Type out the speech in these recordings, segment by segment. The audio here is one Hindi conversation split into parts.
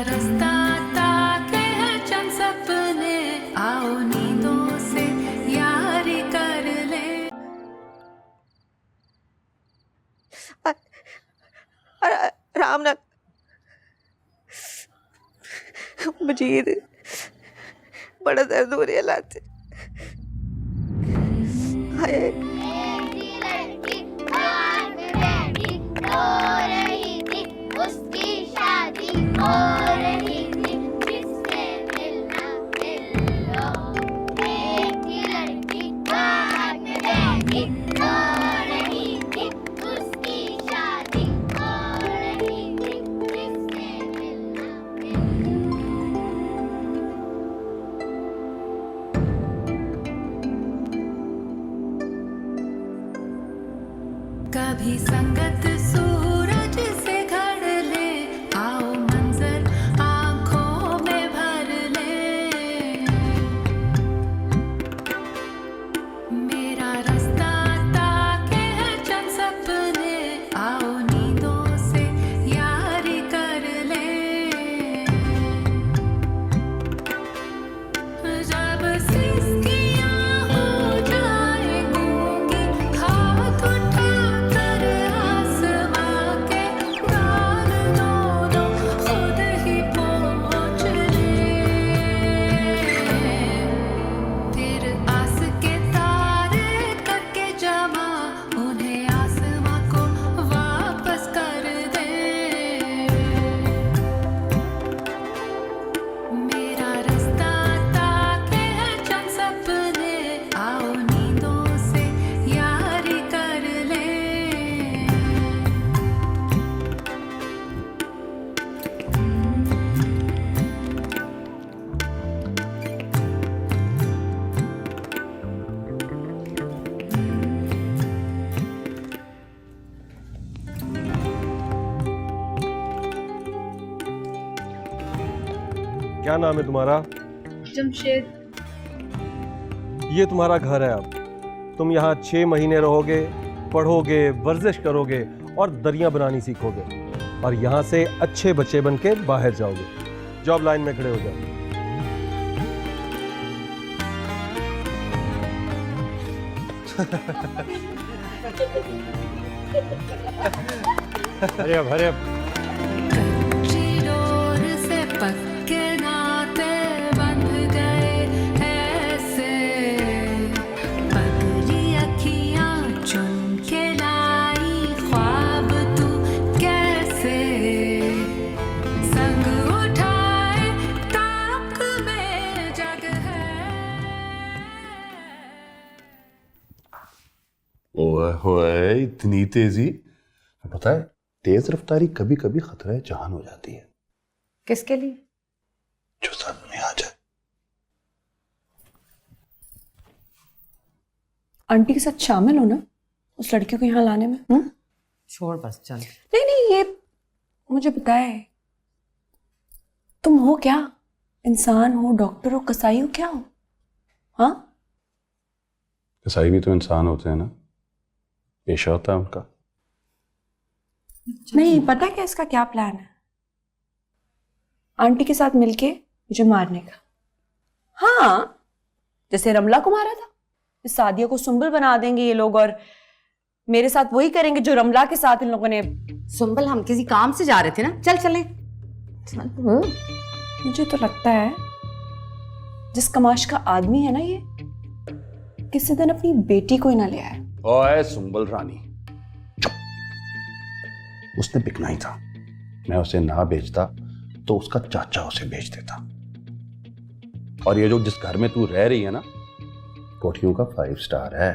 रास्ता ताके है चंद सपने, आओ नींदों से यारी कर ले। राम ना मजीद, बड़ा दर्द हो रहा है लात से। हाय लड़की बाग में बैठी रो रही थी, उसकी शादी हो रही थी, जिससे मिलना मिल लो। एक थी लड़की बाग में बैठी रो रही थी, उसकी शादी हो रही थी, जिससे मिलना मिल लो। कभी संगत सूरज से घड़ ले, आओ मंजर आंखों में भर ले। मेरा रास्ता ताके है चंद सपने, आओ नींदों से यारी कर ले। जब सिसकियां हो जाए गूंगी, हाथ उठा कर आसमां के डाल दोनों खुद ही पहुँच ले। फिर आस के तारे करके जमा, उन्हें आसमां को वापस कर दे। मेरा रास्ता ताके है चंद सपने, आओ नींदों से यारी कर ले। क्या नाम है तुम्हारा? जमशेद। ये तुम्हारा घर है। अब तुम यहाँ 6 महीने रहोगे, पढ़ोगे, वर्जिश करोगे और दरिया बनानी सीखोगे, और यहाँ से अच्छे बच्चे बन के बाहर जाओगे। जॉब लाइन में खड़े हो जाओ। हरे अब हरे अब। कच्ची डोर से पक्के नाते बंध गए ऐसे, पगली अखियां चुन के लाई ख्वाब तू कैसे। संग उठाए ताक में जग है। ओए होए, इतनी तेजी! पता है, तेज रफ्तारी कभी कभी खतरा जान हो जाती है। किसके लिए? जो सामने आ जाए। आंटी के साथ शामिल हो ना उस लड़के को यहाँ लाने में। छोड़ बस, चल। नहीं नहीं, ये मुझे बताए, तुम हो क्या? इंसान हो, डॉक्टर हो, कसाई हो, क्या हो? हाँ, कसाई भी तो इंसान होते हैं ना, पेशा होता है उनका। नहीं पता क्या इसका क्या प्लान है? आंटी के साथ मिलके मुझे मारने का। हाँ, जैसे रमला को मारा था। इस सादिया को सुंबल बना देंगे ये लोग, और मेरे साथ वही करेंगे जो रमला के साथ इन लोगों ने। सुंबल, हम किसी काम से जा रहे थे ना, चल चले। मुझे तो लगता है जिस कमाश का आदमी है ना ये, किसी दिन अपनी बेटी को ही ना ले आए। ओए सुंबल रानी, उसने बिकना ही था। मैं उसे ना बेचता तो उसका चाचा उसे बेच देता। और ये जो जिस घर में तू रह रही है ना, कोठियों का 5 स्टार है।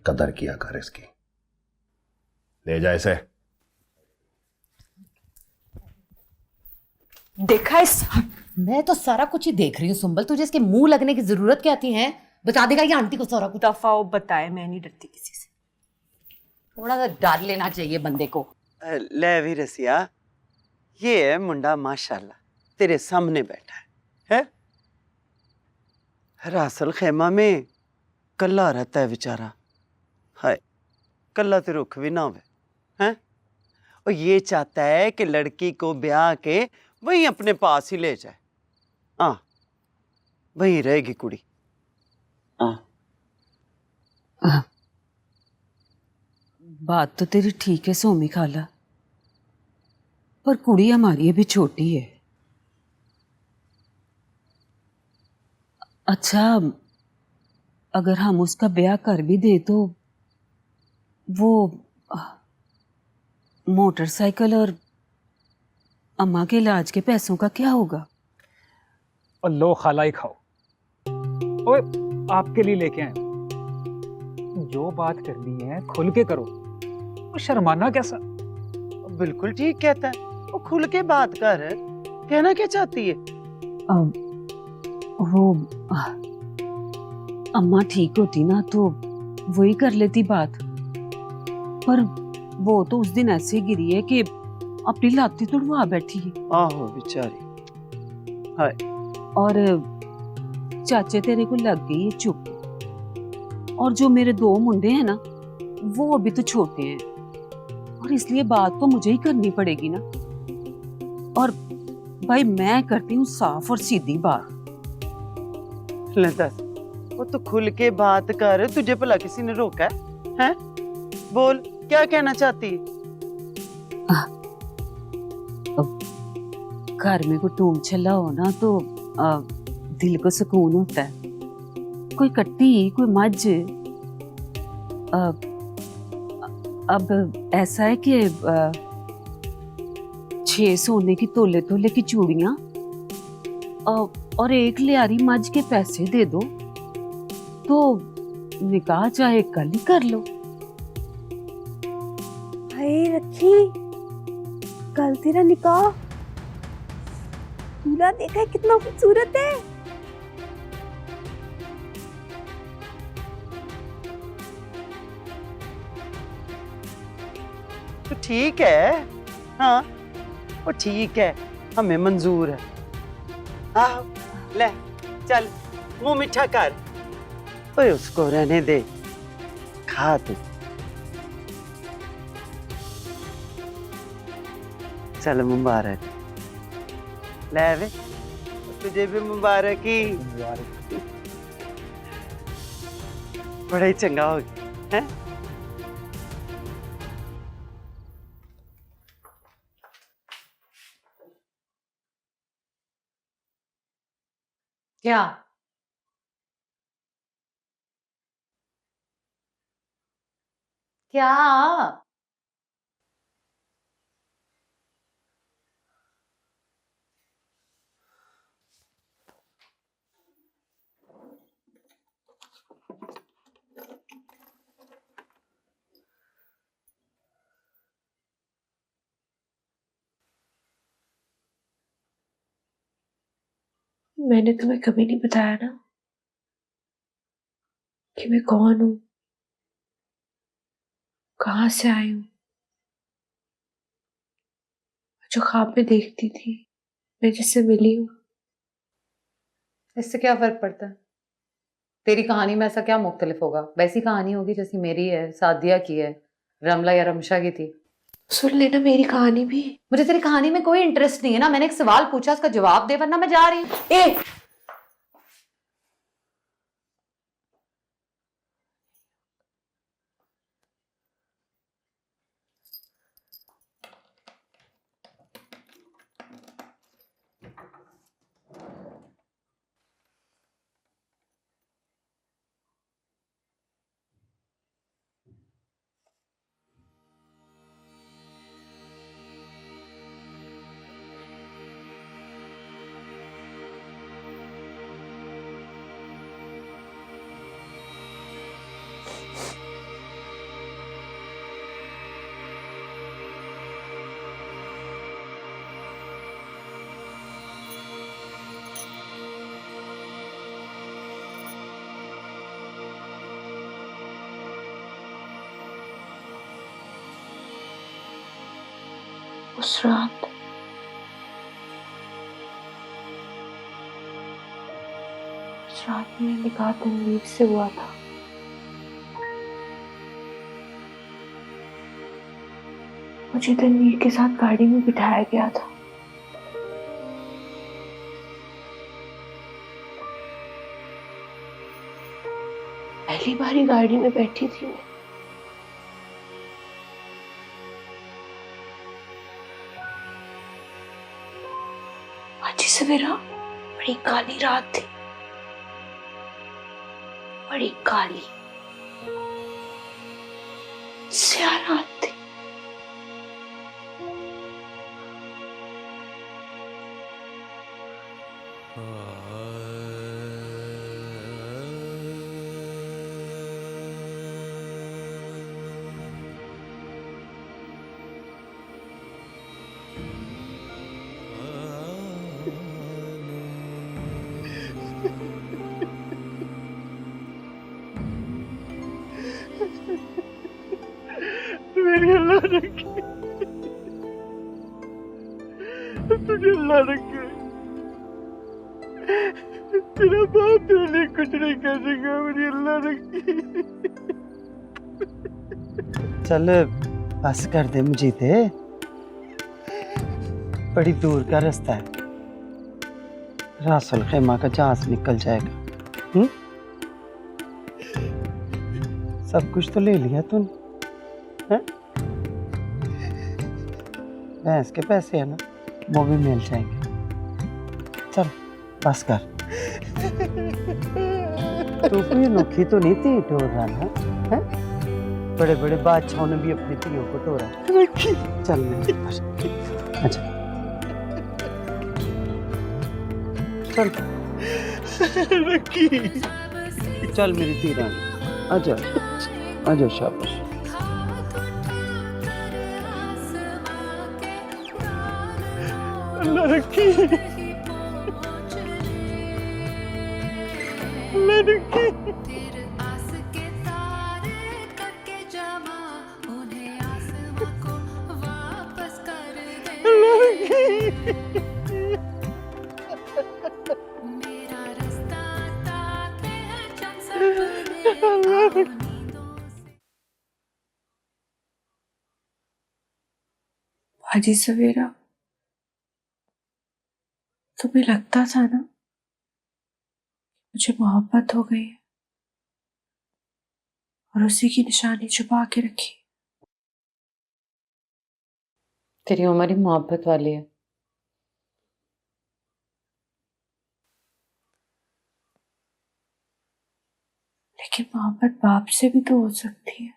कदर किया कर इसकी। ले जा इसे। देखा इस मैं तो सारा कुछ ही देख रही हूँ सुंबल, तुझे इसके मुंह लगने की जरूरत क्या थी है? बता देगा ये आंटी को सारा कुछ। दफाओ बताए, मैं नहीं डरती किसी से। थोड़ा सा डर लेना चाहिए बंदे को। ले भी रसिया, ये है मुंडा माशाल्लाह तेरे सामने बैठा है? रासल खेमा में कल्ला रहता है बेचारा। हाय, कल्ला तो रुख भी ना होवे हैं। और ये चाहता है कि लड़की को ब्याह के वहीं अपने पास ही ले जाए। हाँ, वहीं रहेगी कुड़ी। हाँ, बात तो तेरी ठीक है सोमी खाला, पर कुड़ी हमारी अभी छोटी है। अच्छा, अगर हम उसका ब्याह कर भी दे तो वो मोटरसाइकिल और अम्मा के इलाज के पैसों का क्या होगा? और लो खाला ही खाओ। ओए, आपके लिए लेके आए। जो बात करनी है खुल के करो, और शर्माना कैसा। बिल्कुल ठीक कहता है, वो खुल के बात कर। कहना क्या चाहती है? वो अम्मा ठीक होती ना तो वही कर लेती बात, पर वो तो उस दिन ऐसे गिरी है कि अपनी लाती तुड़वा बैठी है। आहो बेचारी। हाय। और चाचे तेरे को लग गई है चुप, और जो मेरे दो मुंडे हैं ना वो अभी तो छोटे हैं, और इसलिए बात तो मुझे ही करनी पड़ेगी ना। और भाई मैं करती हूँ साफ और सीधी बात। ले दस, वो तो खुल के बात कर। तुझे भला किसी ने रोका है? हैं? बोल, क्या कहना चाहती है? घर में कोई टूम छल्ला हो ना तो दिल को सुकून होता है। कोई कट्टी, कोई मज्ज। अब ऐसा है कि 6 सोने की तोले तोले की चूड़ियां और 1 लियारी मज्ज के पैसे दे दो तो निकाह चाहे कल ही कर लो। हाय रखी, कल तेरा निकाह। दूल्हा देखा है कितना खूबसूरत है। तो ठीक है। हाँ, वो ठीक है, हमें मंजूर है। आओ, ले चल, मुंह मीठा कर। ओए उसको रहने दे, खा तू। चल मुबारक। ले वे, तुझे भी मुबारक ही। बड़ा ही चंगा हो गया है। क्या? क्या? मैंने तुम्हें कभी नहीं बताया ना कि मैं कौन हूँ, कहाँ से आई हूँ। जो ख्वाब में देखती थी, मैं जिससे मिली हूँ। इससे क्या फर्क पड़ता है? तेरी कहानी में ऐसा क्या मुख्तलिफ होगा? वैसी कहानी होगी जैसी मेरी है, सादिया की है, रमला या रमशा की थी। सुन लेना मेरी कहानी भी। मुझे तेरी कहानी में कोई इंटरेस्ट नहीं है ना। मैंने एक सवाल पूछा, उसका जवाब दे, वरना मैं जा रही हूँ। ए, उस रात में निकाह तनवीर से हुआ था। मुझे तनवीर के साथ गाड़ी में बिठाया गया था। पहली बारी गाड़ी में बैठी थी मैं। आज ही सवेरा बड़ी काली रात थी, बड़ी काली स्याह रात थी। मेरी अल्लाह रखे, तुझे अल्लाह रखे। तेरा बाप तेरे लिए कुछ नहीं कर सका, मेरी अल्लाह रखे। चल बस कर दे मुझे, थे बड़ी दूर का रास्ता है, रासुल खेमा का जहाज निकल जाएगा। सब कुछ तो ले लिया तूने, हैं? भैंस के पैसे है ना, वो भी मिल जाएंगे। चल बस कर। तू कोई अनोखी तो नहीं थी टोर रहा है? बड़े बड़े बादशाहों ने भी अपनी तियों को टोरा। चल मेरे पास, अच्छा चल चल मेरी धी रानी, आजा आजा, शाबाश। अल्लाह रखी, अल्लाह रखी। आस के तारे करके जमा, उन्हें आसमां को वापस कर दे। मेरा रास्ता ताके है चंद सपने, आओ नींदों से। आज ही सवेरा तुम्हें लगता था ना मुझे मोहब्बत हो गई है, और उसी की निशानी छुपा के रखी। तेरी उम्र ही मोहब्बत वाली है। लेकिन मोहब्बत बाप से भी तो हो सकती है।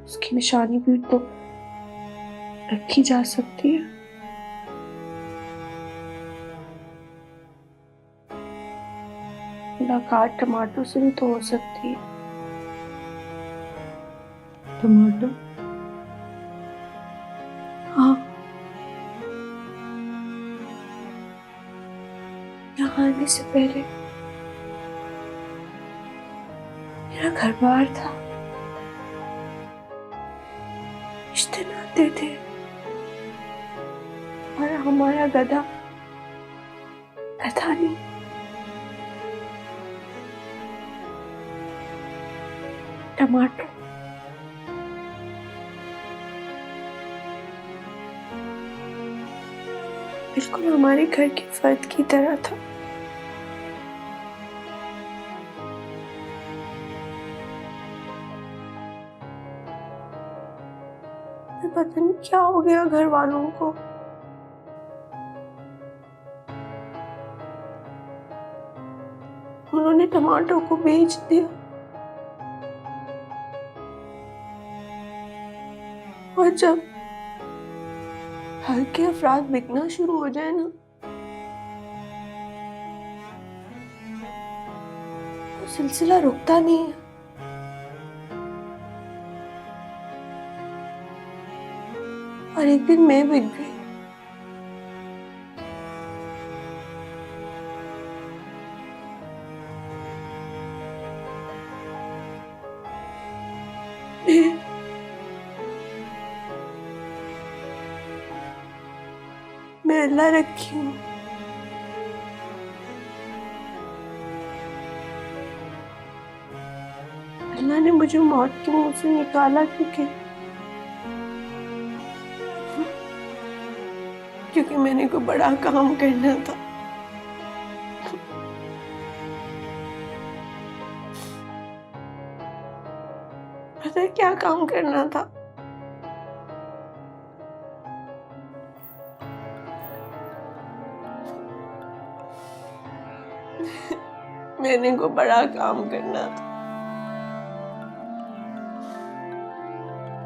उसकी निशानी भी तो रखी जा सकती है। मुलाकात टमाटो से भी तो हो सकती है। टमाटो? हाँ, यहाँ आने से पहले मेरा घर बार था, रिश्ते नाते थे, और हमारा गधा नहीं, टमाटो। बिल्कुल हमारे घर के फर्द की तरह था। पता नहीं क्या हो गया घर वालों को, उन्होंने टमाटो को बेच दिया, और जब हल्के अफराद बिकना शुरू हो जाए ना, तो सिलसिला रुकता नहीं है। और एक दिन मैं बिक गई। मैं अल्लाह रखी हूँ। अल्लाह ने मुझे मौत के मुंह से निकाला, क्योंकि कि मैंने कोई बड़ा काम करना था। पता है क्या काम करना था? मैंने को बड़ा काम करना था,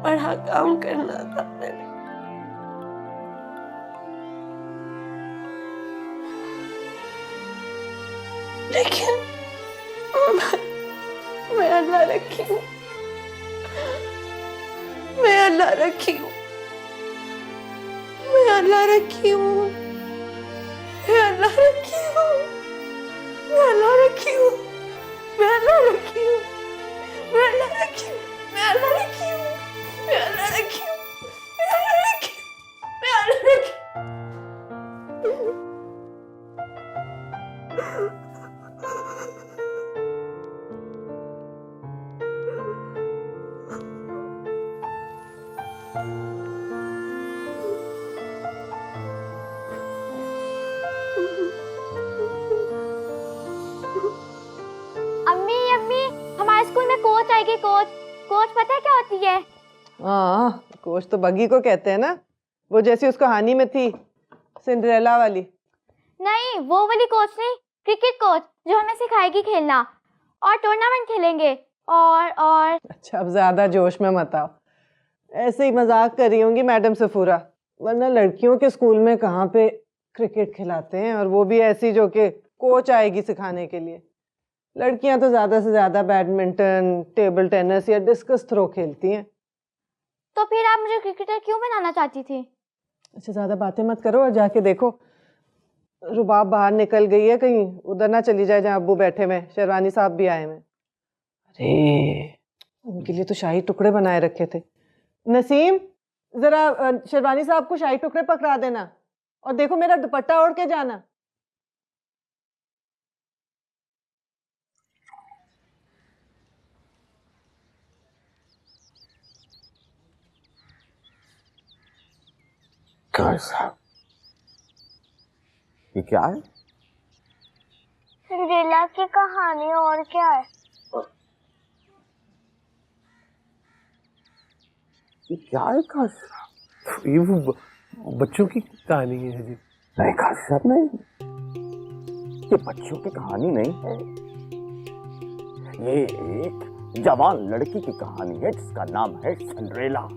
बड़ा काम करना था मैंने। लेकिन मैं अल्लाह रखी हूँ, मैं अल्लाह रखी हूँ, मैं अल्लाह रखी हूँ, मैं अल्लाह रखी हूँ, मैं अल्लाह रखी हूँ, मैं अल्लाह रखी हूँ, मैं अल्लाह रखी हूँ, मैं अल्लाह रखी हूँ, मैं अल्लाह रखी हूँ, मैं अल्लाह रखी हूँ, मैं अल्लाह रखी हूँ। अम्मी अम्मी, हमारे स्कूल में कोच आएगी। कोच कोच पता है क्या होती है? हाँ, कोच तो बगी को कहते हैं ना, वो जैसी उस कहानी में थी, सिंड्रेला वाली। नहीं, वो वाली कोच नहीं, क्रिकेट कोच जो हमें सिखाएगी खेलना, और टूर्नामेंट खेलेंगे। और अच्छा, अब ज्यादा जोश में मत आओ, ऐसे ही मजाक कर रही होंगी मैडम सफूरा, वरना लड़कियों के स्कूल में कहाँ पे क्रिकेट खिलाते हैं, और वो भी ऐसी जो कि कोच आएगी सिखाने के लिए। लड़कियां तो ज्यादा से ज्यादा बैडमिंटन, टेबल टेनिस या डिस्कस थ्रो खेलती हैं। तो फिर आप मुझे क्रिकेटर क्यों बनाना चाहती थी? अच्छा, ज्यादा बातें मत करो और जाके देखो रुबाब बाहर निकल गई है, कहीं उधर ना चली जाए जहाँ अब्बू बैठे हुए, शेरवानी साहब भी आए हुए। अरे, उनके लिए तो शाही टुकड़े बनाए रखे थे। नसीम, जरा शेरवानी साहब को शाही टुकड़े पकड़ा देना, और देखो मेरा दुपट्टा ओढ़ के जाना। साहब, ये क्या है? सिंड्रेला की कहानी, और क्या है? ये क्या है काश साहब? ये वो बच्चों की कहानी है जी। नहीं काश साहब, नहीं, ये बच्चों की कहानी नहीं है। ये एक जवान लड़की की कहानी है जिसका नाम है सिंड्रेला।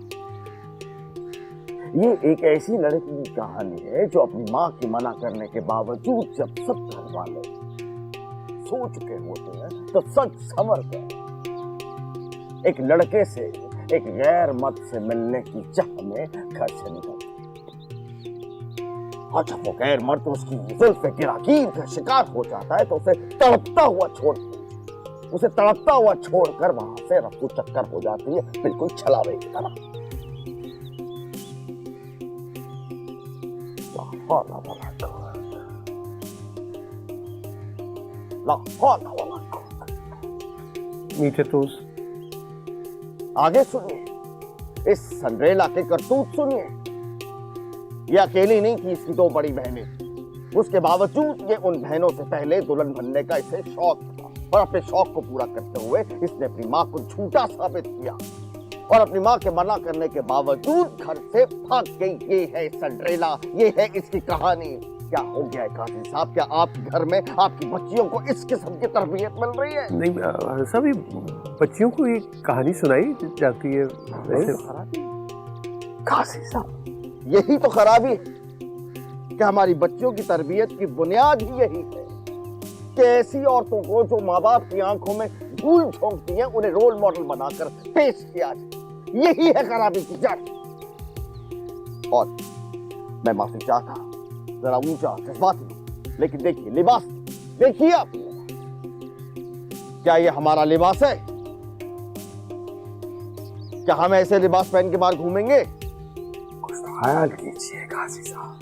ये एक ऐसी लड़की की कहानी है जो अपनी माँ की मना करने के बावजूद जब सब घर वाले सो चुके होते हैं तो सच संवर कर एक लड़के से, एक गैर मर्द से मिलने की चाह में घर से निकलती है। और जब वो गैर मर्द उसकी जुल्फ गिराकीर का शिकार हो जाता है तो उसे तड़पता हुआ छोड़कर वहां से रफू चक्कर हो जाती है, बिल्कुल छलावे की तरह। मीठे दोस्त, आगे सुनिए, इस सिंड्रेला के करतूत सुनिए। ये अकेली नहीं थी, इसकी दो बड़ी बहनें। उसके बावजूद ये उन बहनों से पहले दुल्हन बनने का इसे शौक था, और अपने शौक को पूरा करते हुए इसने अपनी माँ को झूठा साबित किया, और अपनी माँ के मना करने के बावजूद घर से भाग गई। ये है सिंड्रेला, ये है इसकी कहानी। क्या हो गया है काजी साहब? क्या आपके घर में आपकी बच्चियों को इस किस्म की तरबियत मिल रही है? नहीं सभी बच्चियों को ये कहानी सुनाई जाती है। काजी साहब, यही तो खराबी है कि हमारी बच्चियों की तरबियत की बुनियाद ही यही है कि ऐसी औरतों को जो माँ बाप की आंखों में धूल झोंकती हैं उन्हें रोल मॉडल बनाकर पेश किया जाए। यही है खराबी की जड़। और मैं माफी चाहता, जरा ऊंचा जज्बाती, लेकिन देखिए लिबास, देखिए आप, क्या ये हमारा लिबास है? क्या हम ऐसे लिबास पहन के बाहर घूमेंगे? कुछ तो ख्याल कीजिए काजी साहब,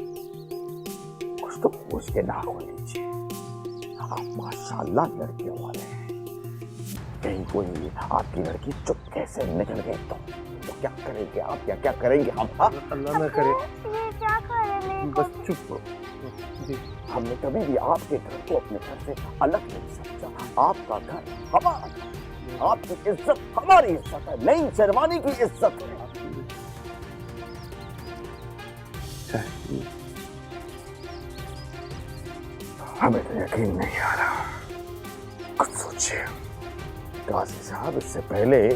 कुछ तो पूछ के नाखून लीजिए। आप माशाल्लाह लड़कियों वाले हैं, कहीं कोई आपकी लड़की चुपके से निकल गई तो क्या करेंगे आप? क्या करेंगे हम? अल्लाह ना करे। ये क्या कर रहे हैं? बस चुप हो जी। हमने कभी भी आपके घर को अपने घर से अलग नहीं समझा। आपका घर हमारा घर, आपकी इज्जत हमारी इज्जत है, नई शेरवानी की इज्जत है। हमें तो यकीन नहीं आ रहा। कुछ सोचिए काजी साहब, इससे पहले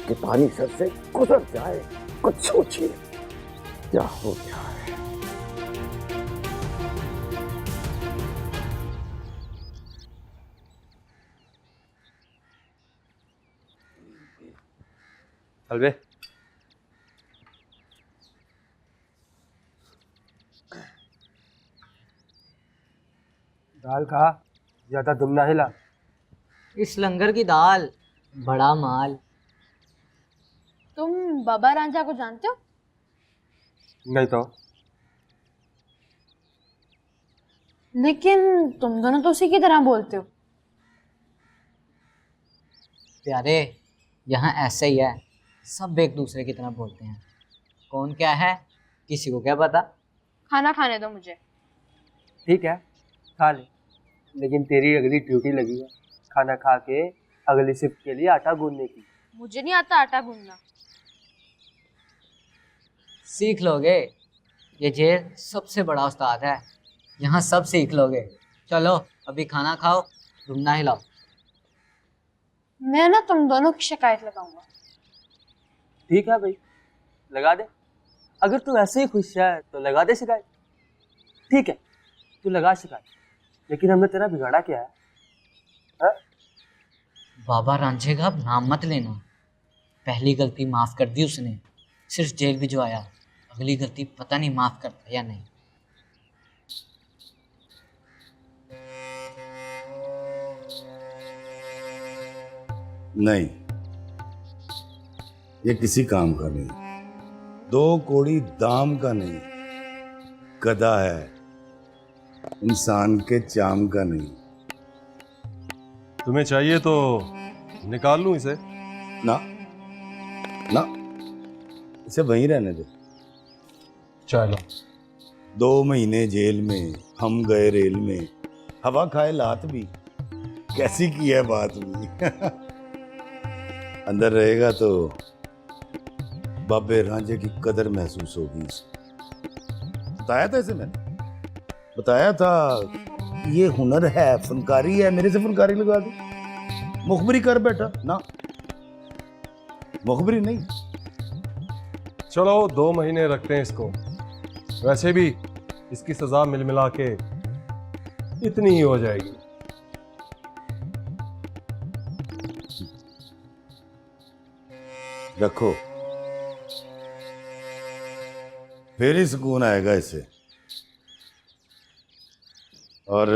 कि पानी सर से गुजर जाए, कुछ सोचिए क्या हो गया है। हलवे दाल खा, ज्यादा दुम ना हिला। इस लंगर की दाल बड़ा माल। तुम बाबा रांझा को जानते हो? नहीं तो लेकिन तुम दोनों तो उसी की तरह बोलते हो। प्यारे, यहाँ ऐसे ही है, सब एक दूसरे की तरह बोलते हैं। कौन क्या है किसी को क्या पता। खाना खाने दो मुझे। ठीक है खा ले, लेकिन तेरी अगली ड्यूटी लगी है खाना खा के अगली शिफ्ट के लिए आटा गूंदने की। मुझे नहीं आता आटा गूंदना। सीख लोगे, ये जेल सबसे बड़ा उस्ताद है, यहाँ सब सीख लोगे। चलो अभी खाना खाओ, तुम ना हिलाओ। मैं ना तुम दोनों की शिकायत लगाऊंगा। ठीक है भाई, लगा दे। अगर तू ऐसे ही खुश है तो लगा दे शिकायत। ठीक है तू लगा शिकायत, लेकिन हमने तेरा बिगाड़ा क्या है? हा? बाबा रांझे का अब नाम मत लेना। पहली गलती माफ कर दी उसने, सिर्फ जेल भिजवाया। अगली गलती पता नहीं माफ करता या नहीं। नहीं, ये किसी काम का नहीं, 2 कौड़ी दाम का नहीं, गधा है, इंसान के चाम का नहीं। तुम्हें चाहिए तो निकाल लूं इसे? ना ना, इसे वहीं रहने दे। चलो 2 महीने जेल में, हम गए रेल में, हवा खाए लात भी, कैसी की है बात भी। अंदर रहेगा तो बाबे रांझे की कदर महसूस होगी। बताया था इसे मैंने, बताया था ये हुनर है, फनकारी है, मेरे से फनकारी लगा दे। मुखबरी कर बैठा ना, मुखबरी नहीं। चलो 2 महीने रखते हैं इसको, वैसे भी इसकी सजा मिल मिला के इतनी ही हो जाएगी। रखो, फिर ही सुकून आएगा इसे। और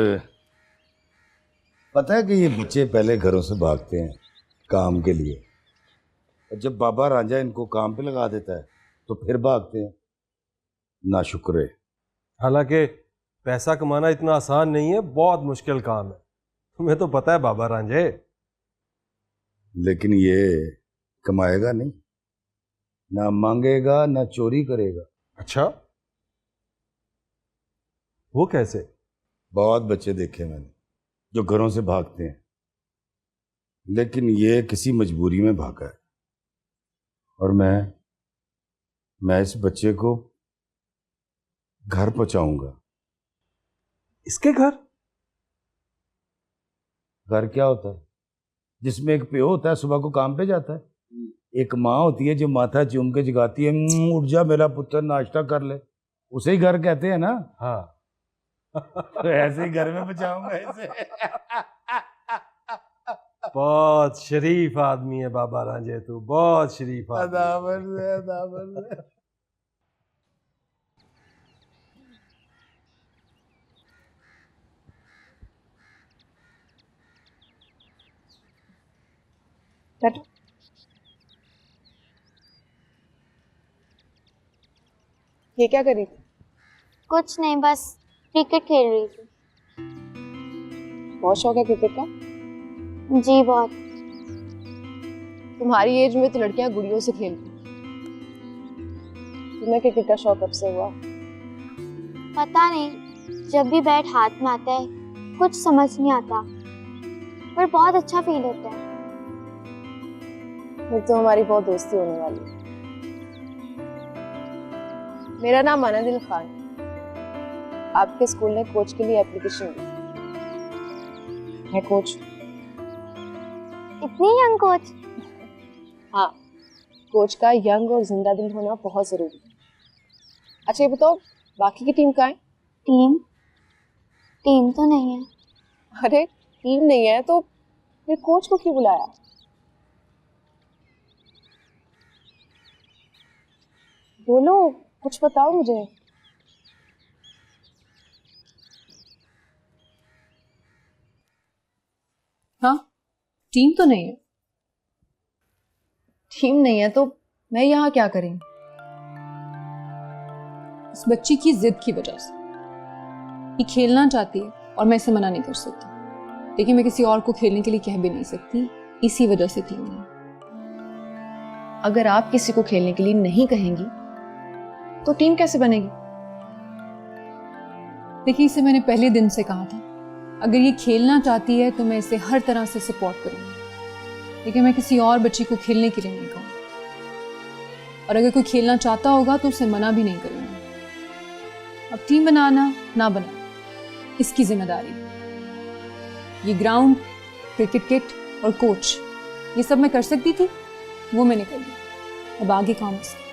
पता है कि ये बच्चे पहले घरों से भागते हैं काम के लिए, और जब बाबा रांझा इनको काम पे लगा देता है तो फिर भागते हैं। ना शुक्र है। हालांकि पैसा कमाना इतना आसान नहीं है, बहुत मुश्किल काम है, तुम्हें तो पता है बाबा रांझे। लेकिन ये कमाएगा नहीं, ना मांगेगा, ना चोरी करेगा। अच्छा, वो कैसे? बहुत बच्चे देखे मैंने जो घरों से भागते हैं, लेकिन ये किसी मजबूरी में भागा है। और मैं इस बच्चे को घर पहुंचाऊंगा। इसके घर? घर क्या होता है? जिसमें एक प्यो होता है, सुबह को काम पे जाता है, एक माँ होती है जो माथा चूम के जगाती है, उठ जा मेरा पुत्र नाश्ता कर ले, उसे ही घर कहते हैं ना। हाँ। तो ऐसे ही घर में बचाऊंगा इसे। बहुत शरीफ आदमी है बाबा रांझे, तू बहुत शरीफ आदमी। अदाबर से, अदाबर से। बैठो। ये क्या करी थी? कुछ नहीं, बस क्रिकेट खेल रही थी। बहुत शौक है क्रिकेट का? जी बहुत। तुम्हारी एज में तो लड़कियां गुड़ियों से खेलती। तुम्हें क्रिकेट का शौक कब से हुआ? पता नहीं, जब भी बैट हाथ में आता है कुछ समझ नहीं आता, पर बहुत अच्छा फील होता है। फिर तो हमारी बहुत दोस्ती होने वाली है। मेरा नाम अनादिल खान। आपके स्कूल ने कोच के लिए एप्लीकेशन दी। मैं कोच। इतनी यंग कोच? हाँ, कोच का यंग और जिंदा दिल होना बहुत जरूरी है। अच्छा ये बताओ, बाकी की टीम कहाँ है? टीम तो नहीं है। अरे टीम नहीं है तो फिर कोच को क्यों बुलाया? बोलो, कुछ बताओ मुझे। हाँ, टीम तो नहीं है। टीम नहीं है तो मैं यहाँ क्या करेंगी? इस बच्ची की जिद की वजह से। ये खेलना चाहती है और मैं इसे मना नहीं कर सकती, लेकिन मैं किसी और को खेलने के लिए कह भी नहीं सकती, इसी वजह से टीम नहीं। अगर आप किसी को खेलने के लिए नहीं कहेंगी तो टीम कैसे बनेगी? देखिए, इसे मैंने पहले दिन से कहा था, अगर ये खेलना चाहती है तो मैं इसे हर तरह से सपोर्ट करूंगी, लेकिन मैं किसी और बच्ची को खेलने के लिए नहीं कहूँगी। और अगर कोई खेलना चाहता होगा तो उसे मना भी नहीं करूंगी। अब टीम बनाना ना बनाना इसकी जिम्मेदारी। ये ग्राउंड, क्रिकेट किट और कोच, ये सब मैं कर सकती थी, वो मैंने कर लिया। अब आगे काम से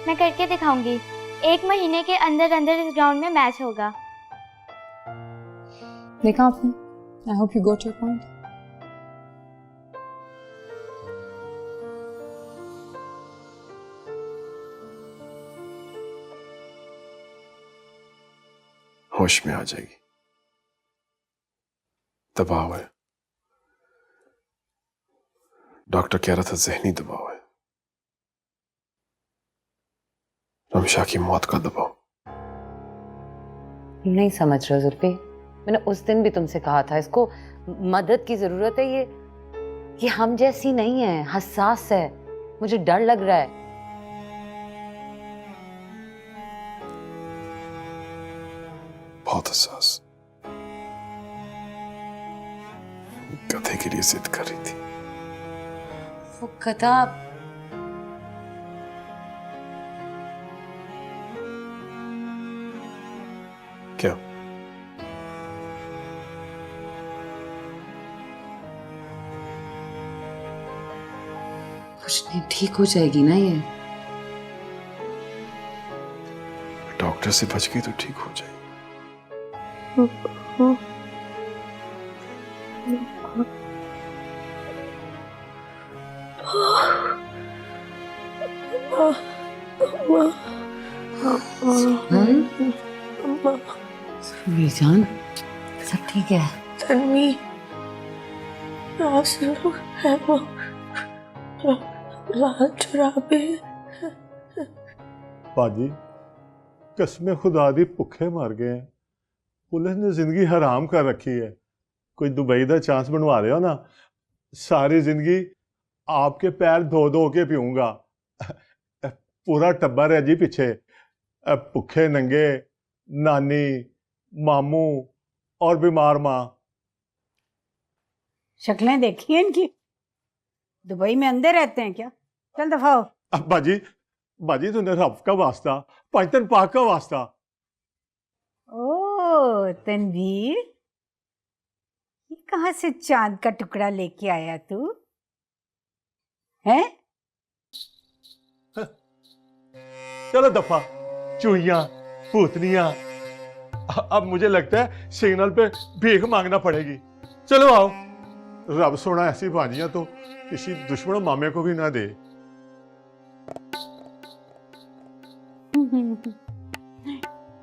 मैं करके दिखाऊंगी। 1 महीने के अंदर अंदर इस ग्राउंड में मैच होगा। देखा आपने? I hope you got your point. होश में आ जाएगी। दबाव है, डॉक्टर कह रहा था जहनी दबाव है, रमशा की मौत का दबाव। नहीं समझ रहे हो जुल्फी, मैंने उस दिन भी तुमसे कहा था इसको मदद की जरूरत है। ये हम जैसी नहीं है, हसास है, मुझे डर लग रहा है। बहुत हसास। गधे के लिए जिद कर रही थी। वो गधा क्या? कुछ नहीं, ठीक हो जाएगी ना ये। डॉक्टर से बच गई तो ठीक हो जाएगी। जान, सब ठीक है? तन्वी, रासू है वो, रात चुराबे। पाजी, कसमें खुदा दी भुखे मर गए हैं। पुलिस ने जिंदगी हराम कर रखी है। कोई दुबई का चांस बनवा रहे हो ना, सारी जिंदगी आपके पैर धो धो के पीऊंगा। पूरा टब्बर है जी पीछे, भुखे नंगे, नानी, मामू और बीमार माँ। शक्लें देखी हैं इनकी? दुबई में अंधे रहते हैं क्या? चल दफा हो। अब बाजी तूने रब का वास्ता, पंचतन पाक का वास्ता। ओ तनवीर, ये कहाँ से चांद का टुकड़ा लेके आया तू? हैं? चलो दफा, चूहियां, भूतनियां। अब मुझे लगता है सिग्नल पे भीख मांगना पड़ेगी। चलो आओ, रब सोना ऐसी भाजियां तो किसी दुश्मन मामे को भी ना दे।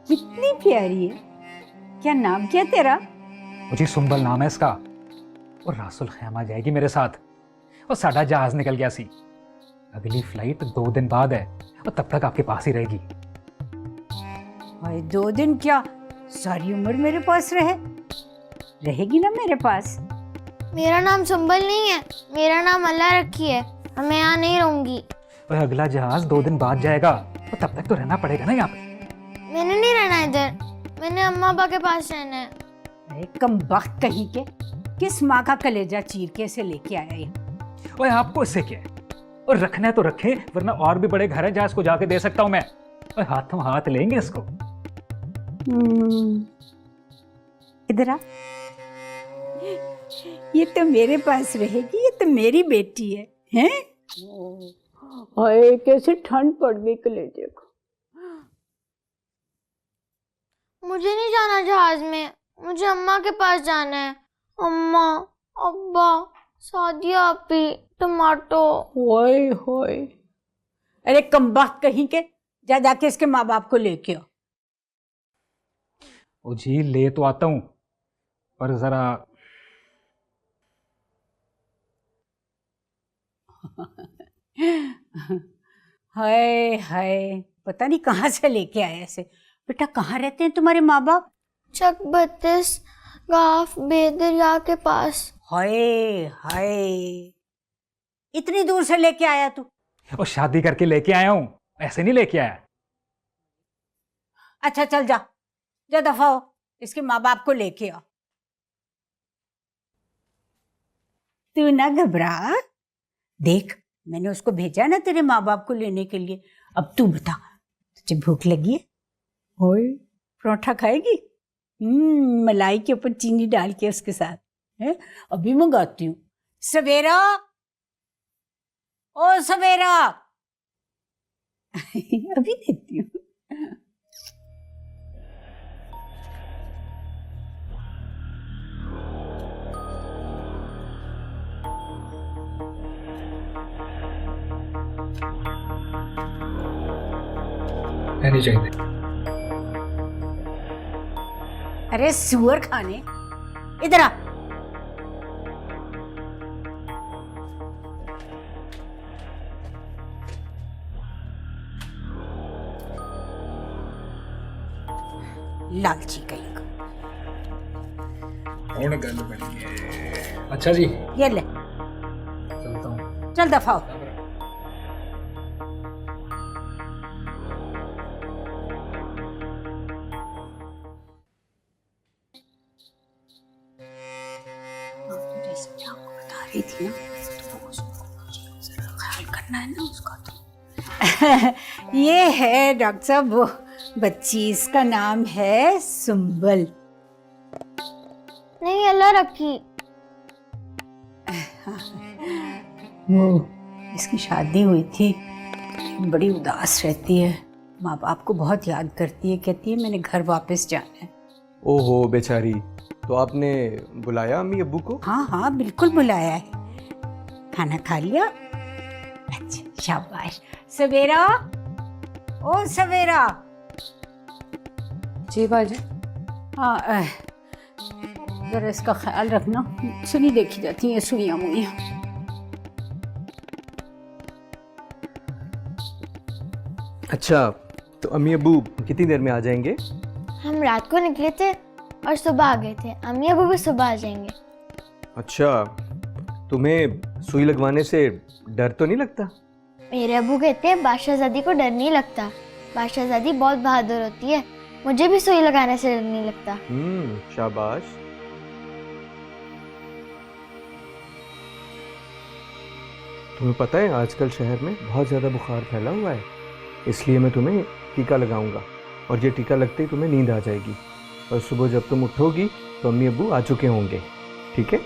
कितनी प्यारी है। क्या नाम क्या तेरा? मुझे सुंबल नाम है इसका। और रासुल खैमा जाएगी मेरे साथ। और साडा जहाज निकल गया सी। अगली फ्लाइट 2 दिन बाद है और तब तक आपके पास ही रहेगी। भाई 2 दिन क्या, सारी उम्र मेरे पास रहेगी ना मेरे पास। मेरा नाम सुंबल नहीं है, मेरा नाम अल्लाह रखी है। मैं यहाँ नहीं रहूंगी। और अगला जहाज 2 दिन बाद जाएगा और तब तक तो रहना पड़ेगा ना यहाँ पे। मैंने नहीं रहना इधर। मैंने अम्मा पापा के पास रहना है। अरे कम वक्त कहीं के, किस माँ का कलेजा चीर के इसे लेके आया ये? ओए आपको इससे क्या है? और रखना है तो रखे, वरना और भी बड़े घर हैं जहाँ इसको जाके दे सकता हूँ मैं। ओए हाथों हाथ लेंगे इसको। इधर आ। ये तो मेरे पास रहेगी, ये तो मेरी बेटी है, हैं? हाय कैसे ठंड पड़ गई कलेजे को। मुझे नहीं जाना जहाज में, मुझे अम्मा के पास जाना है। अम्मा, अब्बा, सादिया आपी, टमाटो। होय होय, अरे कमबख्त कहीं के, जा जाके इसके माँ बाप को लेके आओ। ओ जी ले तो आता हूँ, पर जरा हाय हाय, पता नहीं कहाँ से लेके आया इसे। बेटा कहाँ रहते हैं तुम्हारे माँ बाप? चक 32 गाफ बेदरिया के पास। हाय हाय, इतनी दूर से लेके आया तू? और शादी करके लेके आया हूँ, ऐसे नहीं लेके आया। अच्छा चल जा, जा दफा हो, इसके माँ बाप को लेके आओ। तू ना घबरा, देख मैंने उसको भेजा ना तेरे माँ बाप को लेने के लिए। अब तू बता, तुझे भूख लगी है? ओए परोठा खाएगी? मलाई के ऊपर चीनी डाल के उसके साथ है, अभी मंगाती हूँ। सवेरा, ओ सवेरा अभी देती हूँ। नहीं चाहिए। अरे सुअर खाने, इधर आ। लालची कहीं का। और गल बनी है। अच्छा जी, ये ले, चलता हूँ। चल दफा हो। बता रही थी ना, तो उसको जरा ख्याल करना है ना उसका। तो ये है डॉक्टर साहब वो बच्ची, इसका नाम है सुंबल। नहीं अल्लाह रखी। वो इसकी शादी हुई थी, बड़ी उदास रहती है, माँ बाप को बहुत याद करती है, कहती है मैंने घर वापस जाना है। ओहो बेचारी, तो आपने बुलाया अम्मी अब्बू को? हाँ हाँ बिल्कुल बुलाया है। खाना खा लिया? अच्छा शाबाश। सवेरा, ओ सवेरा। जी बाजी। हाँ जरा इसका ख्याल रखना, सुनी देखी जाती है सुइयां मुइयां। अच्छा, तो अम्मी अब्बू कितनी देर में आ जाएंगे? हम रात को निकले थे और सुबह आ गए थे, अम्मी अबू भी सुबह आ जाएंगे। अच्छा, तुम्हें सुई लगवाने से डर तो नहीं लगता? मेरे अबू कहते हैं बादशाहजादी को डर नहीं लगता, बादशाहजादी बहुत बहादुर होती है, मुझे भी सुई लगाने से डर नहीं लगता। शाबाश। तुम्हें पता है आजकल शहर में बहुत ज़्यादा बुखार फैला हुआ है, इसलिए मैं तुम्हें टीका लगाऊंगा और ये टीका लगते ही तुम्हें नींद आ जाएगी और सुबह जब तुम उठोगी तो अम्मी अब्बू आ चुके होंगे, ठीक है?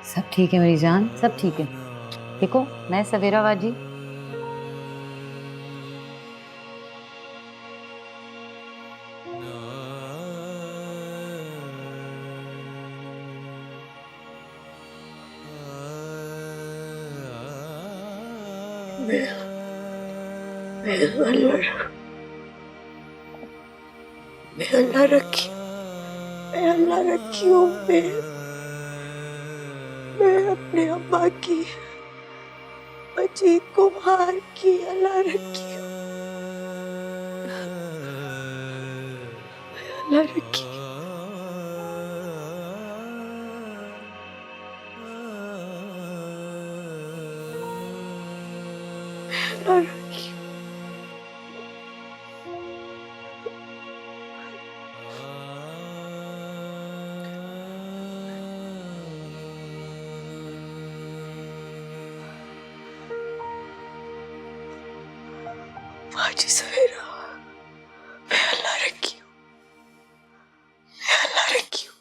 सब ठीक है मेरी जान, सब ठीक है। देखो मैं सवेरा बाजी। मैं अल्लाह रखी हूँ। मैं अपने अम्मा की, अजीत कुमार की अल्लाह रखी हूँ। मैं अल्लाह रखी हूँ। मैं अल्लाह रखी हूँ। बाजी सवेरा, मैं अल्लाह रखी हूँ। मैं अल्लाह रखी हूँ।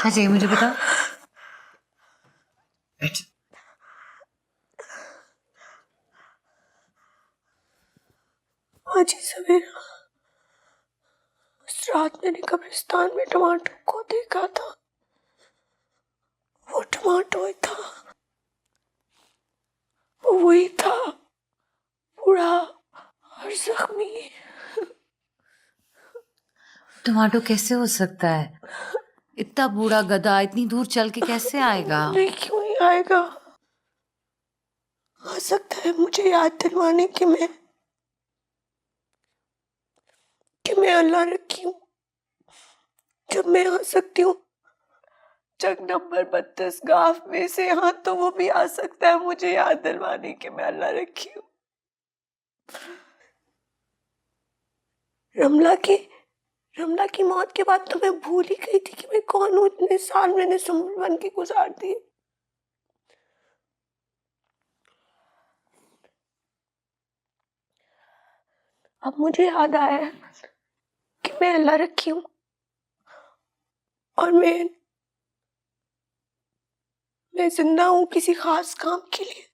क्या चाहिए मुझे बता। बैठ। बाजी सवेरा, उस रात मैंने कब्रिस्तान में टमाटो को देखा था। वो टमाटो ही था, वो वही था, बूढ़ा और जख्मी। टमाटो कैसे हो सकता है? इतना बूढ़ा गधा इतनी दूर चल के कैसे आएगा? नहीं, क्यों नहीं आएगा? आ सकता है मुझे याद दिलवाने कि मैं अल्लाह रखी हूँ। जब मैं आ सकती हूँ चक नंबर 32 गांव में से, यहाँ तो वो भी आ सकता है मुझे याद दिलवाने कि मैं अल्लाह रखी हूँ। रमला की मौत के बाद तो मैं भूल ही गई थी कि मैं कौन हूँ। इतने साल मैंने सुंबल बन के गुजार दिए। अब मुझे याद आया कि मैं अल्लाह रखी हूँ और मैं जिंदा हूँ किसी खास काम के लिए।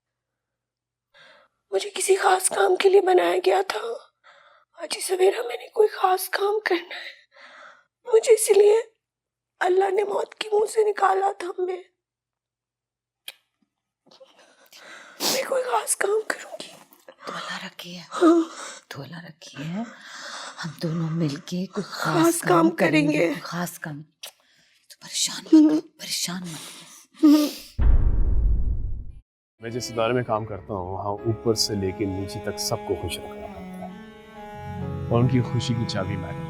मुझे किसी खास काम के लिए बनाया गया था। आज ही सवेरा मैंने कोई खास काम करना है मुझे, इसलिए अल्लाह ने मौत की मुंह से निकाला था। मैं कोई खास काम करूंगी। तो अल्लाह रखी है। हाँ। तो अल्लाह रखी है। हम दोनों मिलके कोई खास काम करेंगे। कोई खास काम। तो परेशान मत। मैं जिस इदारे में काम करता हूँ वहाँ ऊपर से लेके नीचे तक सबको खुश रखना पड़ता है और उनकी खुशी की चाबी मैंने दी।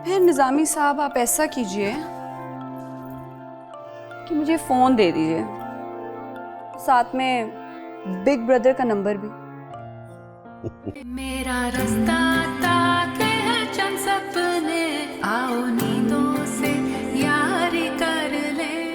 फिर निजामी साहब आप ऐसा कीजिए कि मुझे फोन दे दीजिए, साथ में बिग ब्रदर का नंबर भी। मेरा रास्ता